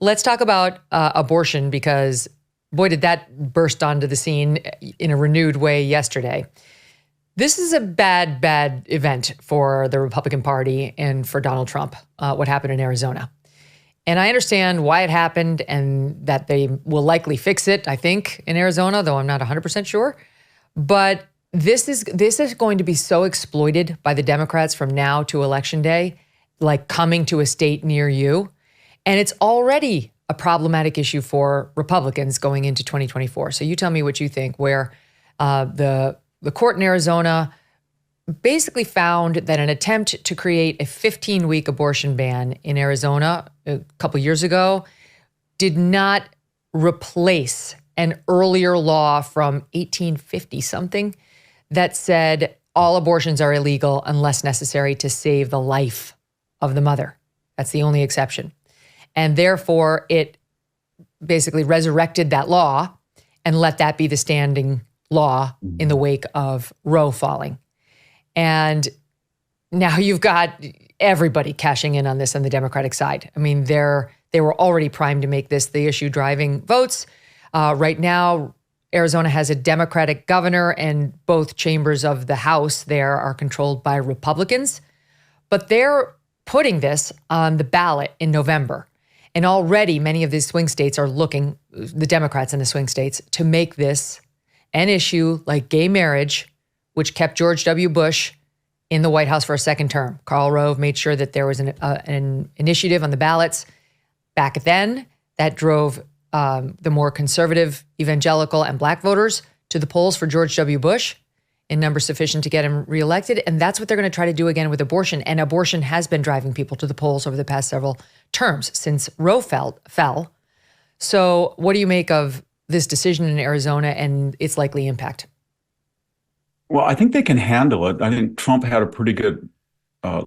Let's talk about abortion because, boy, did that burst onto the scene in a renewed way yesterday. This is a bad, bad event for the Republican Party and for Donald Trump, what happened in Arizona. And I understand why it happened and that they will likely fix it, I think, in Arizona, though I'm not 100% sure. But this is going to be so exploited by the Democrats from now to Election Day, like coming to a state near you. And it's already a problematic issue for Republicans going into 2024. So you tell me what you think, where the court in Arizona basically found that an attempt to create a 15-week abortion ban in Arizona a couple years ago did not replace an earlier law from 1850-something that said all abortions are illegal unless necessary to save the life of the mother. That's the only exception. And therefore, it basically resurrected that law and let that be the standing law in the wake of Roe falling. And now you've got everybody cashing in on this on the Democratic side. I mean, they were already primed to make this the issue driving votes. Right now, Arizona has a Democratic governor, and both chambers of the House there are controlled by Republicans. But they're putting this on the ballot in November. And already many of these swing states are looking, the Democrats in the swing states, to make this an issue like gay marriage, which kept George W. Bush in the White House for a second term. Karl Rove made sure that there was an initiative on the ballots back then that drove the more conservative, evangelical, and black voters to the polls for George W. Bush in numbers sufficient to get him reelected. And that's what they're going to try to do again with abortion. And abortion has been driving people to the polls over the past several terms since Roe fell. So what do you make of this decision in Arizona and its likely impact? Well, I think they can handle it. I think Trump had a pretty good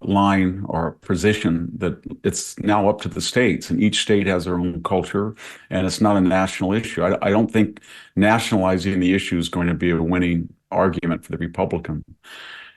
line or position that it's now up to the states, and each state has their own culture, and it's not a national issue. I don't think nationalizing the issue is going to be a winning argument for the Republican.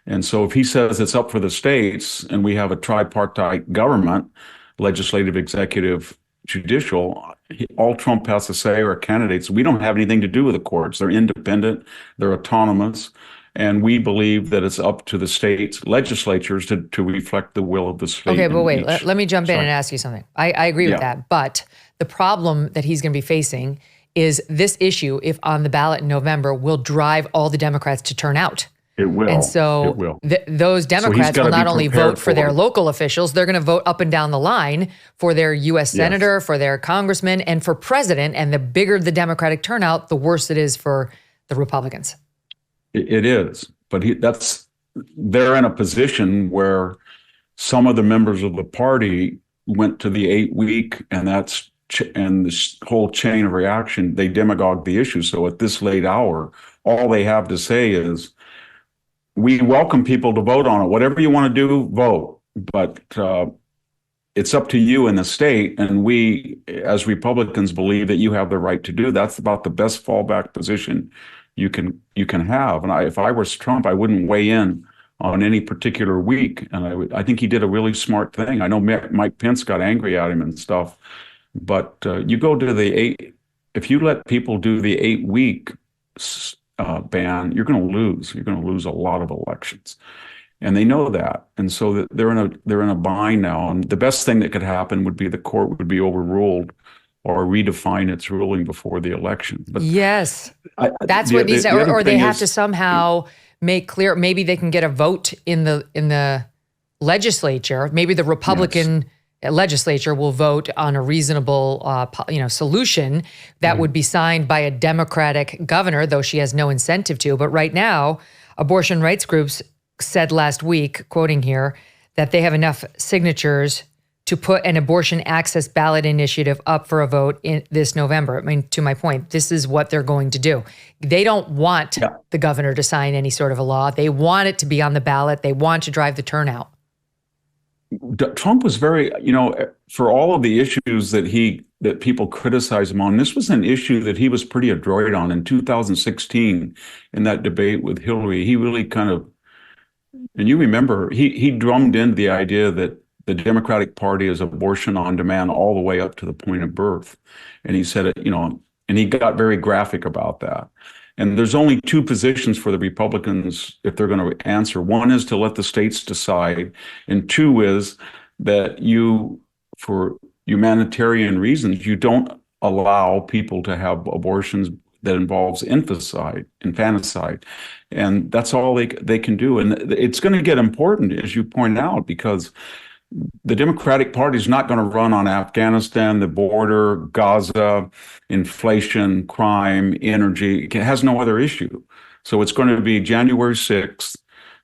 And so if he says it's up for the states and we have a tripartite government, legislative, executive, judicial, all Trump has to say are candidates, we don't have anything to do with the courts. They're independent, they're autonomous. And we believe that it's up to the states' legislatures to reflect the will of the state. Okay, but wait, let me jump in and ask you something. I agree with that. But the problem that he's going to be facing is this issue, if on the ballot in November, will drive all the Democrats to turn out. It will. And so those Democrats will not only vote for their local officials, they're going to vote up and down the line for their U.S. senator, for their congressman, and for president. And the bigger the Democratic turnout, the worse it is for the Republicans. It is, but they're in a position where some of the members of the party went to the 8-week, and this whole chain of reaction, they demagogued the issue. So at this late hour, all they have to say is, we welcome people to vote on it. Whatever you want to do, vote. But it's up to you in the state, and we, as Republicans, believe that you have the right to do. That's about the best fallback position you can have. And if I was Trump, I wouldn't weigh in on any particular week. And I think he did a really smart thing. I know Mike Pence got angry at him and stuff, but you go to if you let people do the 8-week ban, you're going to lose. You're going to lose a lot of elections. And they know that. And so they're in a bind now. And the best thing that could happen would be the court would be overruled or redefine its ruling before the election. But yes, that's what needs to, or they have to somehow make clear. Maybe they can get a vote in the legislature. Maybe the Republican legislature will vote on a reasonable, solution that would be signed by a Democratic governor, though she has no incentive to. But right now, abortion rights groups said last week, quoting here, that they have enough signatures to put an abortion access ballot initiative up for a vote in this November. I mean, to my point, this is what they're going to do. They don't want the governor to sign any sort of a law. They want it to be on the ballot. They want to drive the turnout. Trump was very, for all of the issues that people criticize him on, this was an issue that he was pretty adroit on in 2016 in that debate with Hillary. He really kind of, and you remember, he drummed in the idea that the Democratic Party is abortion on demand all the way up to the point of birth. And he said it, and he got very graphic about that. And there's only two positions for the Republicans if they're going to answer. One is to let the states decide, and two is that for humanitarian reasons, you don't allow people to have abortions that involves infanticide. And that's all they can do. And it's going to get important, as you point out, because the Democratic Party is not going to run on Afghanistan, the border, Gaza, inflation, crime, energy. It has no other issue. So it's going to be January 6th,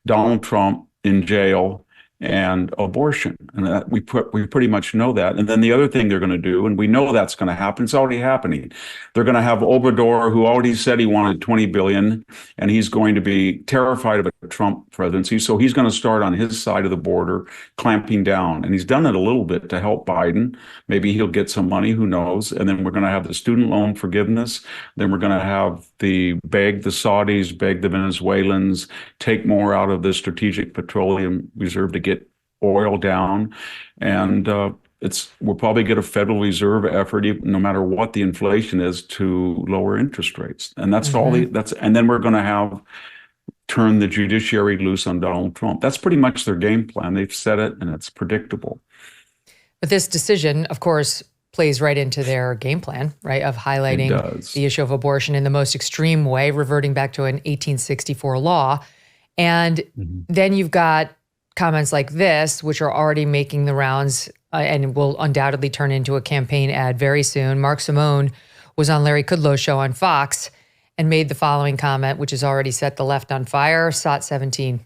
Donald Trump in jail, and abortion. And we pretty much know that. And then the other thing they're going to do, and we know that's going to happen, it's already happening. They're going to have Obrador, who already said he wanted $20 billion, and he's going to be terrified of a Trump presidency. So he's going to start on his side of the border, clamping down. And he's done it a little bit to help Biden. Maybe he'll get some money, who knows? And then we're going to have the student loan forgiveness. Then we're going to have the Saudis, beg the Venezuelans, take more out of the Strategic Petroleum Reserve to get oil down, and we'll probably get a Federal Reserve effort, no matter what the inflation is, to lower interest rates, and that's all. And then we're going to turn the judiciary loose on Donald Trump. That's pretty much their game plan. They've said it, and it's predictable. But this decision, of course, plays right into their game plan, right, of highlighting the issue of abortion in the most extreme way, reverting back to an 1864 law, and then you've got comments like this, which are already making the rounds and will undoubtedly turn into a campaign ad very soon. Mark Simone was on Larry Kudlow's show on Fox and made the following comment, which has already set the left on fire. SOT 17.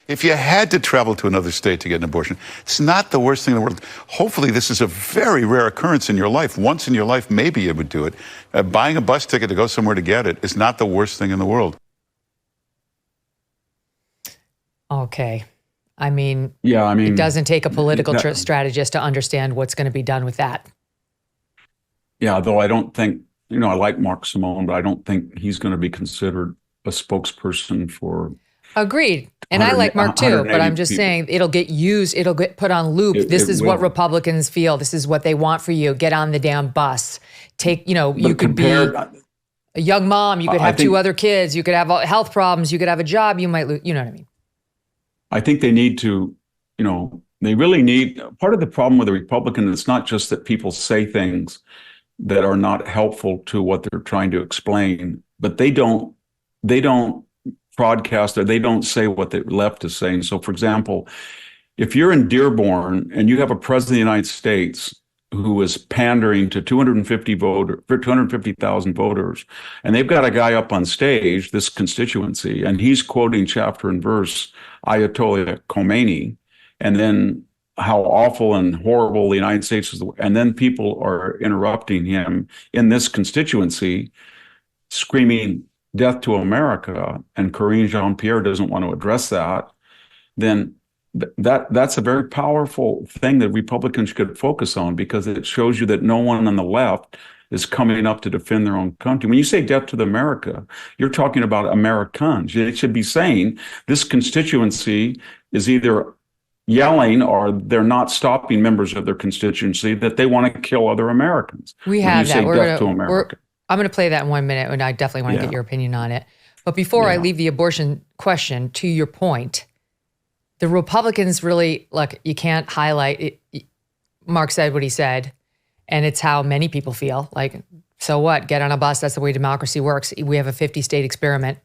If you had to travel to another state to get an abortion, it's not the worst thing in the world. Hopefully, this is a very rare occurrence in your life. Once in your life, maybe you would do it. Buying a bus ticket to go somewhere to get it is not the worst thing in the world. Okay. It doesn't take a political strategist to understand what's going to be done with that. Yeah, though I don't think, I like Mark Simone, but I don't think he's going to be considered a spokesperson for. Agreed. And I like Mark too, but I'm just saying it'll get used, it'll get put on loop. This is what Republicans feel. This is what they want for you. Get on the damn bus. You could be a young mom. You could have two other kids. You could have health problems. You could have a job. You might lose. You know what I mean? I think they need to, they really need, part of the problem with the Republican, it's not just that people say things that are not helpful to what they're trying to explain, but they don't broadcast or they don't say what the left is saying. So for example, if you're in Dearborn and you have a president of the United States who is pandering to 250,000 voters, and they've got a guy up on stage, this constituency, and he's quoting chapter and verse Ayatollah Khomeini, and then how awful and horrible the United States is, and then people are interrupting him in this constituency, screaming death to America, and Karine Jean-Pierre doesn't want to address that, then that's a very powerful thing that Republicans could focus on, because it shows you that no one on the left is coming up to defend their own country. When you say death to America, you're talking about Americans. They should be saying this constituency is either yelling or they're not stopping members of their constituency that they want to kill other Americans. We have that. I'm going to play that in 1 minute, and I definitely want to get your opinion on it. But before I leave the abortion question, to your point, the Republicans really, look, you can't highlight it. Mark said what he said, and it's how many people feel. Like, so what? Get on a bus. That's the way democracy works. We have a 50-state experiment.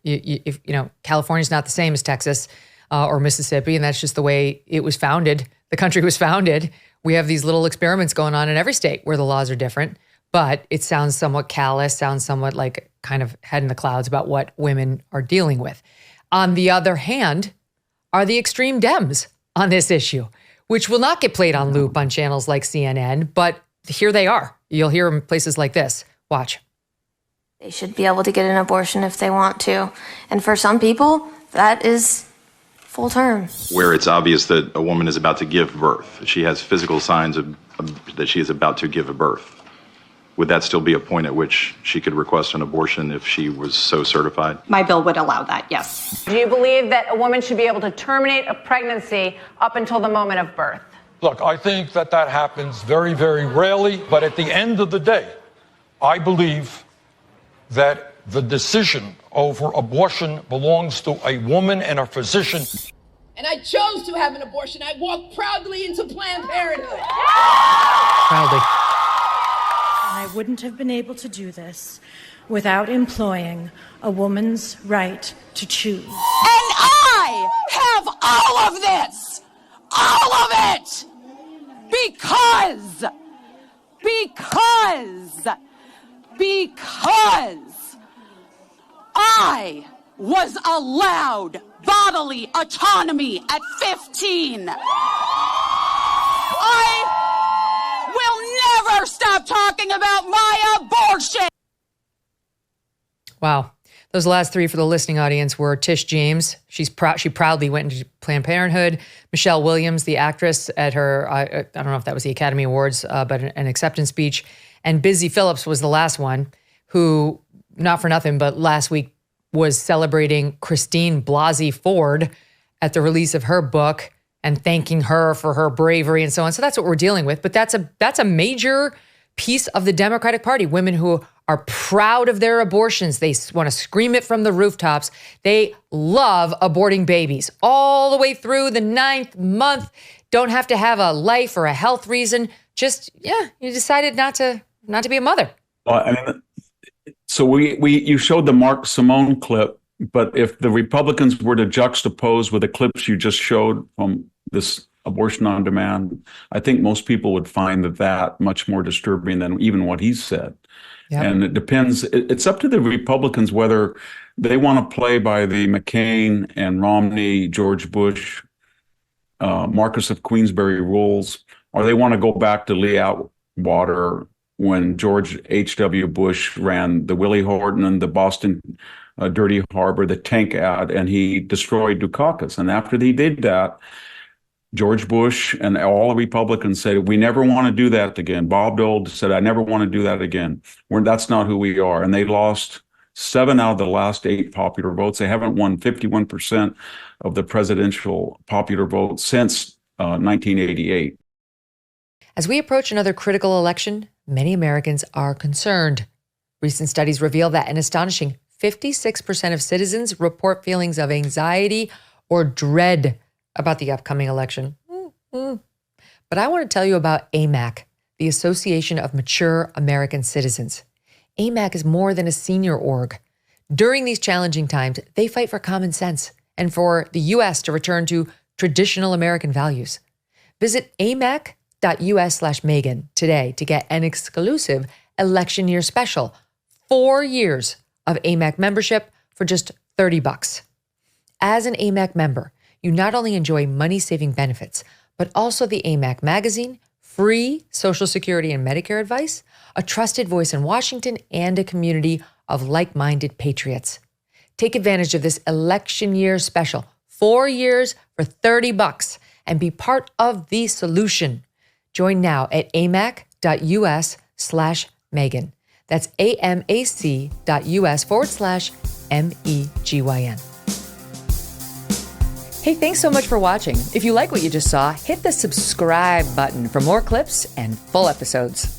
California's not the same as Texas or Mississippi, and that's just the way it was founded. The country was founded. We have these little experiments going on in every state where the laws are different, but it sounds somewhat callous, sounds somewhat like kind of head in the clouds about what women are dealing with. On the other hand, are the extreme Dems on this issue, which will not get played on loop on channels like CNN, but here they are. You'll hear them in places like this. Watch. They should be able to get an abortion if they want to. And for some people, that is full term. Where it's obvious that a woman is about to give birth. She has physical signs that she is about to give a birth. Would that still be a point at which she could request an abortion if she was so certified? My bill would allow that, yes. Do you believe that a woman should be able to terminate a pregnancy up until the moment of birth? Look, I think that happens very, very rarely. But at the end of the day, I believe that the decision over abortion belongs to a woman and a physician. And I chose to have an abortion. I walked proudly into Planned Parenthood. Proudly. I wouldn't have been able to do this without employing a woman's right to choose. And I have all of this, all of it, because I was allowed bodily autonomy at 15. I will never stop talking about my abortion. Wow. Those last three for the listening audience were Tish James. She proudly went into Planned Parenthood. Michelle Williams, the actress at her, I don't know if that was the Academy Awards, but an acceptance speech. And Busy Phillips was the last one who, not for nothing, but last week was celebrating Christine Blasey Ford at the release of her book and thanking her for her bravery and so on. So that's what we're dealing with. But that's a major piece of the Democratic Party, women who are proud of their abortions. They want to scream it from the rooftops. They love aborting babies all the way through the 9th month. Don't have to have a life or a health reason. Just, you decided not to be a mother. So you showed the Mark Simone clip, but if the Republicans were to juxtapose with the clips you just showed from this abortion on demand, I think most people would find that much more disturbing than even what he said. Yep. And it depends. It's up to the Republicans whether they want to play by the McCain and Romney, George Bush, Marcus of Queensberry rules, or they want to go back to Lee Atwater when George H.W. Bush ran the Willie Horton and the Boston Dirty Harbor, the tank ad, and he destroyed Dukakis. And after he did that, George Bush and all the Republicans said, we never want to do that again. Bob Dole said, I never want to do that again. That's not who we are. And they lost 7 out of the last 8 popular votes. They haven't won 51% of the presidential popular vote since 1988. As we approach another critical election, many Americans are concerned. Recent studies reveal that an astonishing 56% of citizens report feelings of anxiety or dread about the upcoming election. But I want to tell you about AMAC, the Association of Mature American Citizens. AMAC is more than a senior org. During these challenging times, they fight for common sense and for the U.S. to return to traditional American values. Visit amac.us/Megyn today to get an exclusive election year special, 4 years of AMAC membership for just $30. As an AMAC member, you not only enjoy money-saving benefits, but also the AMAC magazine, free Social Security and Medicare advice, a trusted voice in Washington, and a community of like-minded patriots. Take advantage of this election year special, 4 years for $30, and be part of the solution. Join now at amac.us/Megyn. That's amac.us/MEGYN. Hey, thanks so much for watching. If you like what you just saw, hit the subscribe button for more clips and full episodes.